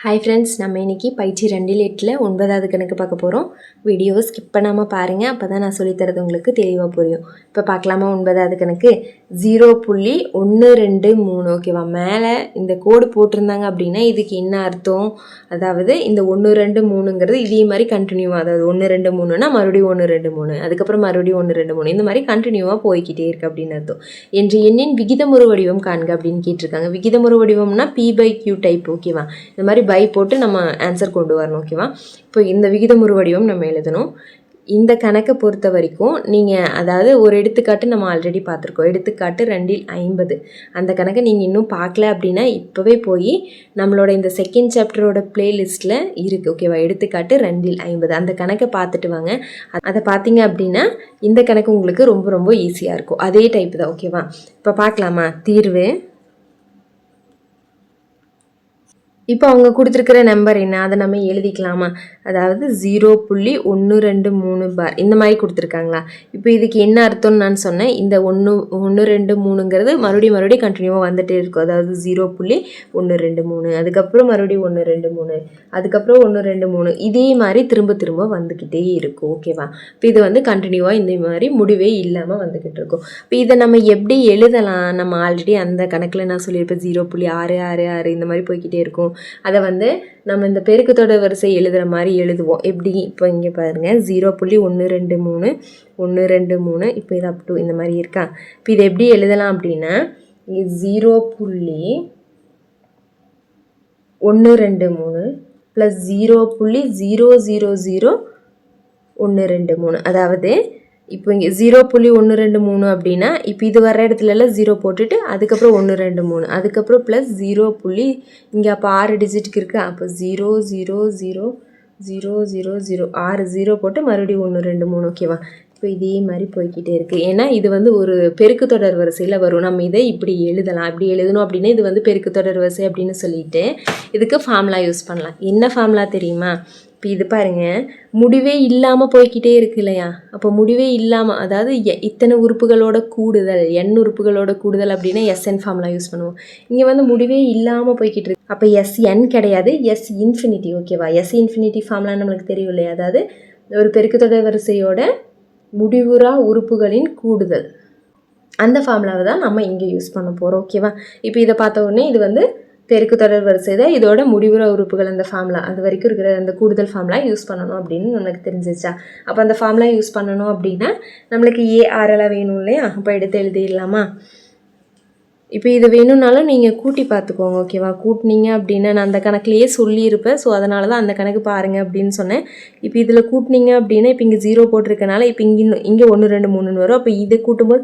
Hi friends, நம்ம இன்றைக்கி பயிற்சி 2/8 9வது கணக்கு பார்க்க போகிறோம். வீடியோவை ஸ்கிப் பண்ணாமல் பாருங்கள், அப்போ தான் நான் சொல்லித்தரது உங்களுக்கு தெளிவாக புரியும். இப்போ பார்க்கலாமா? 9வது கணக்கு 0.123. ஓகேவா? மேலே இந்த கோடு போட்டிருந்தாங்க அப்படின்னா இதுக்கு என்ன அர்த்தம்? அதாவது இந்த 1 2 3ங்கிறது இதே மாதிரி கண்டினியூவாக, அதாவது 1 2 3னா மறுபடியும் 1 2 3, அதுக்கப்புறம் மறுபடியும் 1 2 3, இந்த மாதிரி கண்டினியூவாக போய்கிட்டே இருக்குது அப்படின்னு அர்த்தம். என்று எண்ணின் விகிதமுறு வடிவம் காண்க அப்படின்னு கேட்டிருக்காங்க. விகிதமுறு வடிவம்னா P/Q டைப். ஓகேவா? இந்த மாதிரி பை போட்டு நம்ம ஆன்சர் கொண்டு வரணும். ஓகேவா? இப்போ இந்த விகிதமுறு வடிவம் நம்ம எழுதணும். இந்த கணக்கை பொறுத்த வரைக்கும் நீங்கள், அதாவது ஒரு எடுத்துக்காட்டு நம்ம ஆல்ரெடி பார்த்துருக்கோம். எடுத்துக்காட்டு 2/50. அந்த கணக்கை நீங்கள் இன்னும் பார்க்கல அப்படின்னா இப்போவே போய் நம்மளோட இந்த செகண்ட் சாப்டரோட பிளேலிஸ்ட்டில் இருக்குது. ஓகேவா? எடுத்துக்காட்டு 2/50 அந்த கணக்கை பார்த்துட்டு வாங்க. அதை பார்த்தீங்க அப்படின்னா இந்த கணக்கு உங்களுக்கு ரொம்ப ரொம்ப ஈஸியாக இருக்கும். அதே டைப் தான். ஓகேவா? இப்போ பார்க்கலாமா தீர்வு? இப்போ அவங்க கொடுத்துருக்கிற நம்பர் என்ன, அதை நம்ம எழுதிக்கலாமா? அதாவது 0.123 பார் இந்த மாதிரி கொடுத்துருக்காங்களா? இப்போ இதுக்கு என்ன அர்த்தம்னு நான் சொன்னேன். இந்த 1 2 3ங்கிறது மறுபடியும் கண்டினியூவாக வந்துகிட்டே இருக்கும். அதாவது 0.123, அதுக்கப்புறம் மறுபடியும் 1 2 3, அதுக்கப்புறம் 1 2 3, இதே மாதிரி திரும்ப வந்துக்கிட்டே இருக்கும். ஓகேவா? இப்போ இது வந்து கண்டினியூவாக இந்த மாதிரி முடிவே இல்லாமல் வந்துக்கிட்டு இருக்கும். இப்போ இதை நம்ம எப்படி எழுதலாம்? நம்ம ஆல்ரெடி அந்த கணக்கில் நான் சொல்லியிருப்பேன் 0.666 இந்த மாதிரி போய்கிட்டே இருக்கும். அதை வந்து நம்ம இந்த பெருக்குத்தொடர் வரிசை எழுதுகிற மாதிரி எழுதுவோம். எப்படி? இப்போ இங்கே பாருங்கள் 0.123 1 2 3, இப்போ இது அப் டு இந்த மாதிரி இருக்கா? இப்போ இதை எப்படி எழுதலாம் அப்படின்னா 0.123 ப்ளஸ் 0.000 அதாவது இப்போ இங்கே 0.123 அப்படின்னா இப்போ இது வர்ற இடத்துலலாம் 0 போட்டுட்டு அதுக்கப்புறம் 1 2 3, அதுக்கப்புறம் ப்ளஸ் 0. இங்கே அப்போ 6 டிஜிட்டுக்கு இருக்குது. அப்போ 0 0 0 0 0 0 6 0 போட்டு மறுபடியும் 1 2 3. ஓகேவா? இப்போ இதே மாதிரி போய்கிட்டே இருக்குது. ஏன்னா இது வந்து ஒரு பெருக்குத்தொடர் வரிசையில் வரும். நம்ம இதை இப்படி எழுதலாம். இப்படி எழுதணும் அப்படின்னா இது வந்து பெருக்குத்தொடர் வரிசை அப்படின்னு சொல்லிட்டு இதுக்கு ஃபார்முலா யூஸ் பண்ணலாம். என்ன ஃபார்முலா தெரியுமா? இப்போ இது பாருங்கள், முடிவே இல்லாமல் போய்கிட்டே இருக்கு இல்லையா? அப்போ முடிவே இல்லாமல், அதாவது இத்தனை உறுப்புகளோட கூடுதல், n உறுப்புகளோட கூடுதல் அப்படின்னா SN ஃபார்முலா யூஸ் பண்ணுவோம். இங்கே வந்து முடிவே இல்லாமல் போய்கிட்டு இருக்கு. அப்போ SN கிடையாது, S∞. ஓகேவா? S∞ ஃபார்முலா நம்மளுக்கு தெரியும் இல்லையா? அதாவது ஒரு பெருக்குத்தொடர் வரிசையோட முடிவுறா உறுப்புகளின் கூடுதல், அந்த ஃபார்முலாவை தான் நம்ம இங்கே யூஸ் பண்ண போகிறோம். ஓகேவா? இப்போ இதை பார்த்த உடனே இது வந்து பெருக்குத்தொடர் வரிசை தான், இதோட முடிவுற உறுப்புகள் அந்த ஃபார்முலா, அது வரைக்கும் இருக்கிற அந்த கூடுதல் ஃபார்முலா யூஸ் பண்ணணும் அப்படின்னு நம்மளுக்கு தெரிஞ்சிச்சா? அப்போ அந்த ஃபார்முலா யூஸ் பண்ணணும் அப்படின்னா நம்மளுக்கு ARலாம் வேணும் இல்லையா? அப்போ எடுத்து எழுதிடலாமா? இப்போ இது வேணும்னாலும் நீங்கள் கூட்டி பார்த்துக்கோங்க. ஓகேவா? கூட்டினீங்க அப்படின்னா நான் அந்த கணக்குலேயே சொல்லியிருப்பேன். ஸோ அதனால தான் அந்த கணக்கு பாருங்கள் அப்படின்னு சொன்னேன். இப்போ இதில் கூட்டினீங்க அப்படின்னா இப்போ இங்கே 0 போட்டிருக்கனால இப்போ இங்கே 1 2 3ன்னு வரும். அப்போ இதை கூட்டும்போது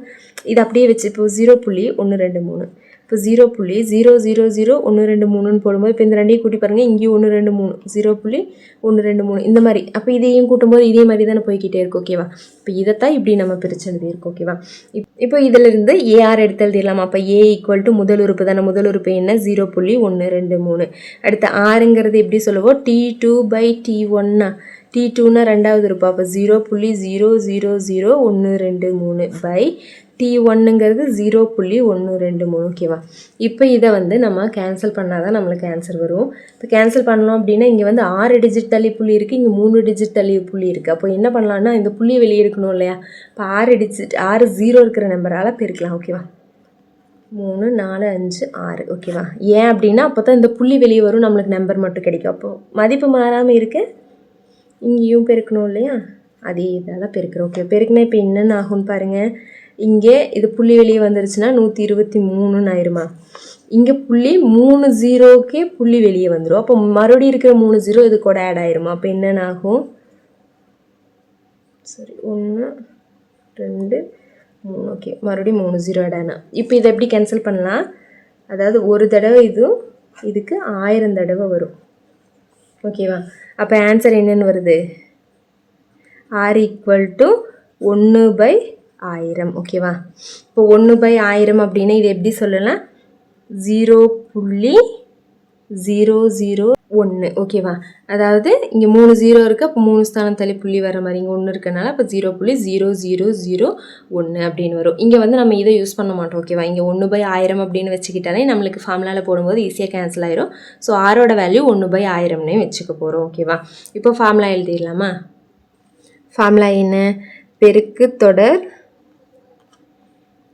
இதை அப்படியே வச்சு இப்போ 0.123, இப்போ 0.000 போடும்போது இப்போ இந்த ரெண்டையும் கூட்டி பாருங்கள். இங்கேயும் 1 2 3 0.123 இந்த மாதிரி. அப்போ இதையும் கூட்டும்போது இதே மாதிரி தானே போய்கிட்டே இருக்கும். ஓகேவா? இப்போ இதைத்தான் இப்படி நம்ம பிரிச்சு எழுதியிருக்கோம். ஓகேவா? இப்போ இதிலிருந்து AR எடுத்து எழுதிடலாமா? அப்போ A = முதல் உறுப்பு தானே. முதல் உறுப்பு என்ன? 0.123. அடுத்து ஆறுங்கிறது எப்படி சொல்லுவோம்? T2/T1. T2னா ரெண்டாவது உறுப்பு. அப்போ 0.0000123 பை T1ங்கிறது 0.123. ஓகேவா? இப்போ இதை வந்து நம்ம கேன்சல் பண்ணால் தான் நம்மளுக்கு ஆன்சர் வரும். இப்போ கேன்சல் பண்ணலாம் அப்படின்னா இங்கே வந்து 6 டிஜிட் தள்ளி புள்ளி இருக்குது, இங்கே 3 டிஜிட் தள்ளி புள்ளி இருக்குது. அப்போ என்ன பண்ணலான்னா இந்த புள்ளி வெளியே எடுக்கணும் இல்லையா? இப்போ 6 டிஜிட் 6 0 இருக்கிற நம்பரால் பெருக்கலாம். ஓகேவா? 3 4 5 6. ஓகேவா? ஏன் அப்படின்னா அப்போ தான் இந்த புள்ளி வெளியே வரும், நம்மளுக்கு நம்பர் மட்டும் கிடைக்கும். அப்போது மதிப்பு மாறாமல் இருக்குது, இங்கேயும் பெருக்கணும் இல்லையா? அதே இதால் பெருக்கிறோம். ஓகே, பெருக்கினா இப்போ என்னென்ன ஆகும்னு பாருங்கள். இங்கே இது புள்ளி வெளியே வந்துருச்சுன்னா 123 ஆயிருமா? இங்கே புள்ளி 3 0க்கே புள்ளி வெளியே வந்துடும். அப்போ மறுபடியும் இருக்கிற 3 0 இது கூட ஆட் ஆயிருமா? அப்போ என்னென்ன ஆகும்? சரி, 1 2 3. ஓகே, மறுபடியும் 3 0 ஆட் ஆனா இப்போ இதை எப்படி கேன்சல் பண்ணலாம்? அதாவது ஒரு தடவை இதுக்கு 1000 தடவை வரும். ஓகேவா? அப்போ ஆன்சர் என்னென்னு வருது? R = 1/1000. ஓகேவா? இப்போ 1/1000 அப்படின்னா இது எப்படி சொல்லலாம்? 0.00 1 ஓகேவா. அதாவது இங்கே 3 0 இருக்குது, அப்போ 3 ஸ்தானம் தள்ளி புள்ளி வர மாதிரி இங்கே 1 இருக்கனால அப்போ 0.0001 அப்படின்னு வரும். இங்கே வந்து நம்ம இதை யூஸ் பண்ண மாட்டோம் ஓகேவா. இங்கே 1/1000 அப்படின்னு வச்சுக்கிட்டாலே நம்மளுக்கு ஃபார்முலாவில் போடும்போது ஈஸியாக கேன்சல் ஆயிரும். ஸோ ஆரோட வேல்யூ 1/1000னே வச்சுக்க போகிறோம் ஓகேவா. இப்போ ஃபார்முலா எழுதிடலாமா. ஃபார்முலா என்ன? பெருக்கு தொடர்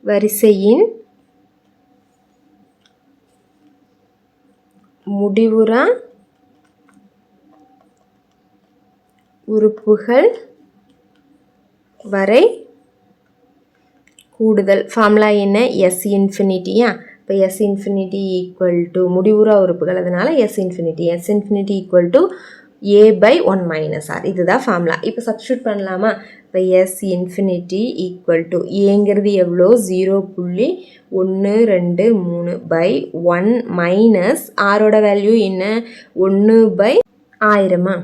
வரிசையின் முடிவுறா உறுப்புகள் வரை கூடுதல். ஃபார்முலா என்ன? எஸ் இன்ஃபினிட்டியா. இப்போ எஸ் இன்ஃபினிட்டி ஈக்குவல் டு முடிவுறா உறுப்புகள், அதனால் S infinity equal to a/1 - r. இதுதான் ஃபார்முலா. இப்போ சப்ஸ்டியூட் பண்ணலாமா. இப்போ எஸ் இன்ஃபினிட்டி ஈக்குவல் டு ஏங்கிறது எவ்வளோ? 0.123/1 மைனஸ் ஆரோட வேல்யூ என்ன? 1/1000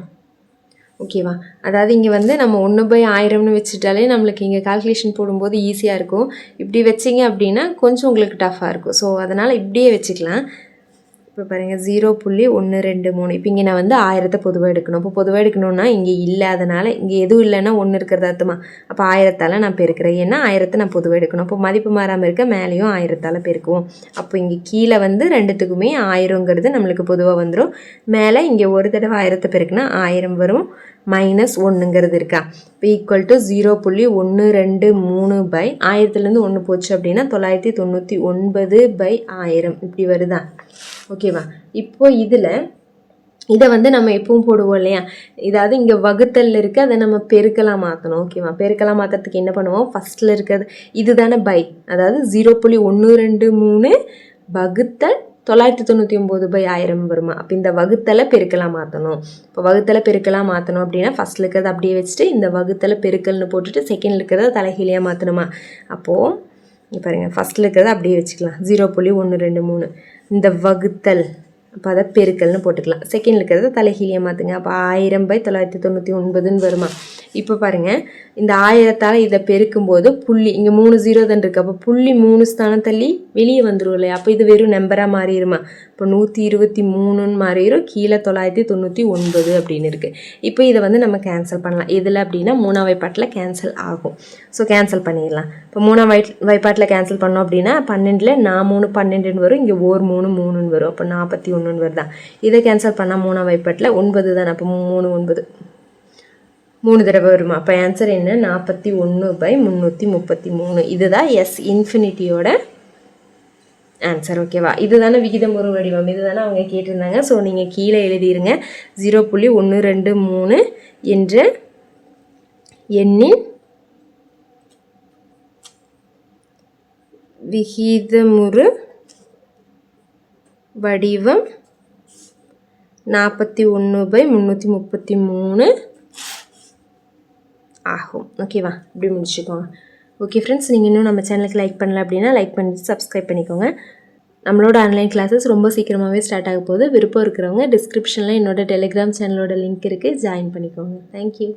ஓகேவா. அதாவது இங்கே வந்து நம்ம 1/1000னு வச்சுட்டாலே நம்மளுக்கு இங்கே கால்குலேஷன் போடும்போது ஈஸியாக இருக்கும். இப்படி வச்சிங்க அப்படின்னா கொஞ்சம் உங்களுக்கு டஃப்பாக இருக்கும். ஸோ அதனால் இப்படியே வச்சுக்கலாம். இப்போ பாருங்கள் 0.123. இப்போ இங்கே நான் வந்து 1000 பொதுவாக எடுக்கணும். இப்போ பொதுவாக எடுக்கணும்னா இங்கே இல்லை, அதனால் இங்கே எதுவும் இல்லைன்னா 1 இருக்கிறது அர்த்தமா. அப்போ 1000ஆல் நான் பெருக்கிறேன். ஏன்னா 1000 நான் பொதுவாக எடுக்கணும். அப்போ மதிப்பு மாறாமல் இருக்க மேலேயும் 1000ஆல் பெருக்குவோம். அப்போ இங்கே கீழே வந்து ரெண்டுத்துக்குமே 1000ங்கிறது நம்மளுக்கு பொதுவாக வந்துடும். மேலே இங்கே ஒரு தடவை 1000 பெருக்குனா 1000 வரும். -1ங்கிறது இருக்கா. இப்போ ஈக்குவல் டு 0.123 1000லேருந்து 1 போச்சு அப்படின்னா 999/1000 இப்படி வருதா. ஓகேவா. இப்போ இதை வந்து நம்ம எப்பவும் போடுவோம் இல்லையா. இதாவது இங்கே வகுத்தல் இருக்குது, அதை நம்ம பெருக்கலாம் மாற்றணும் ஓகேவா. பெருக்கலாம் மாற்றுறதுக்கு என்ன பண்ணுவோம்? ஃபஸ்ட்டில் இருக்கிறது இது தானே பை, அதாவது 0.123 வகுத்தல் 999/1000 வருமா. அப்போ இந்த வகுத்தலை பெருக்கலாம் மாற்றணும். இப்போ வகுத்தலை பெருக்கலாம் மாற்றணும் அப்படின்னா ஃபஸ்ட்டில் இருக்கிறத அப்படியே வச்சுட்டு இந்த வகுத்தலை பெருக்கல்னு போட்டுட்டு செகண்டில் இருக்கிறத தலைகீழியாக மாற்றணுமா. அப்போது பாருங்கள், ஃபஸ்ட்டில் இருக்கிறத அப்படியே வச்சுக்கலாம் 0.123 இந்த வகுத்தல், அப்போ அதை பெருக்கல்னு போட்டுக்கலாம். செகண்டில் இருக்கிறத தலைகீழியாக மாற்றுங்க. அப்போ 1000/999 வருமா. இப்போ பாருங்கள், இந்த 1000ஆல் இதை பெருக்கும்போது புள்ளி இங்கே 3 0 தான் இருக்குது. அப்போ புள்ளி 3 ஸ்தானம் தள்ளி வெளியே வந்துடும் இல்லையா. அப்போ இது வெறும் நம்பராக மாறிடுமா. இப்போ 123ன்னு மாறிடும். கீழே 999 அப்படின்னு இருக்குது. இப்போ இதை வந்து நம்ம கேன்சல் பண்ணலாம். எதில் அப்படின்னா 3ஆம் வாய்ப்பாட்டில் கேன்சல் ஆகும். ஸோ கேன்சல் பண்ணிடலாம். இப்போ 3ஆம் வாய்ப்பாட்டில் கேன்சல் பண்ணோம் அப்படின்னா 12ல் 3 12ன்னு வரும். இங்கே 3 3ன்னு வரும். அப்போ 41ன்னு வருதா. இதை கேன்சல் பண்ணால் 3ஆம் வாய்ப்பாட்டில் 9 தானே. அப்போ 3 9 3 தடவை வருமா. அப்போ ஆன்சர் என்ன? 41/333. இதுதான் எஸ் இன்ஃபினிட்டியோட ஆன்சர் ஓகேவா. இதுதானே விகிதமுறு வடிவம், இதுதானே அவங்க கேட்டிருந்தாங்க. ஸோ நீங்கள் கீழே எழுதிருங்க 0.123 என்ற எண்ணின் விகிதமுறு வடிவம் 41/333 ஆகும் ஓகேவா. இப்படி முடிச்சுக்கோங்க. ஓகே ஃப்ரெண்ட்ஸ், நீங்கள் இன்னும் நம்ம சேனலுக்கு லைக் பண்ணல அப்படின்னா லைக் பண்ணிட்டு சப்ஸ்கிரைப் பண்ணிக்கோங்க. நம்மளோட ஆன்லைன் கிளாஸஸ் ரொம்ப சீக்கிரமாகவே ஸ்டார்ட் ஆக போகுது. விருப்பம் இருக்கிறவங்க டிஸ்கிரிப்ஷனில் என்னோட டெலிகிராம் சேனலோட லிங்க் இருக்குது, ஜாயின் பண்ணிக்கோங்க. தேங்க்யூ.